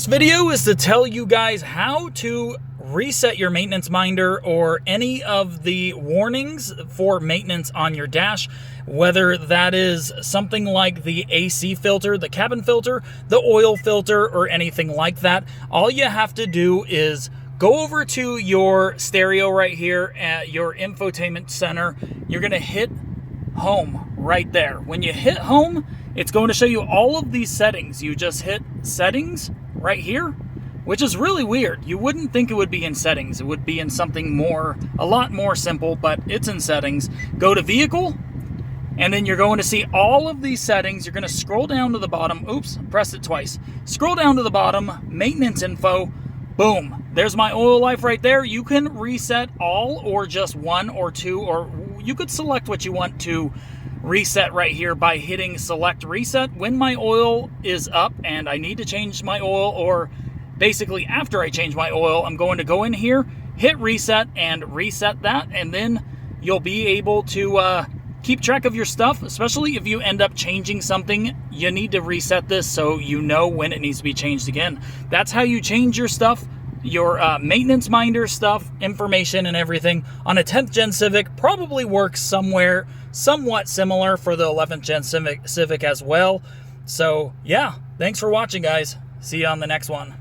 This video is to tell you guys how to reset your maintenance minder or any of the warnings for maintenance on your dash, whether that is something like the AC filter, the cabin filter, the oil filter, or anything like that. All you have to do is go over to your stereo right here at your infotainment center. You're going to hit home right there. When you hit home, it's going to show you all of these settings. You just hit settings right here, which is really weird. You wouldn't think it would be in settings. It would be in something a lot more simple, but it's in settings. Go to vehicle, and then you're going to see all of these settings. You're going to scroll down to the bottom. Oops, pressed it twice. Scroll down to the bottom, maintenance info. Boom, there's my oil life right there. You can reset all or just one or two, or you could select what you want to reset right here by hitting select reset. When my oil is up and I need to change my oil, or basically after I change my oil, I'm going to go in here, hit reset, and reset that, and then you'll be able to keep track of your stuff. Especially if you end up changing something, you need to reset this so you know when it needs to be changed again. That's how you change your stuff, your maintenance minder stuff, information and everything on a 10th gen Civic. Probably works somewhere somewhat similar for the 11th gen Civic as well. So yeah, thanks for watching, guys. See you on the next one.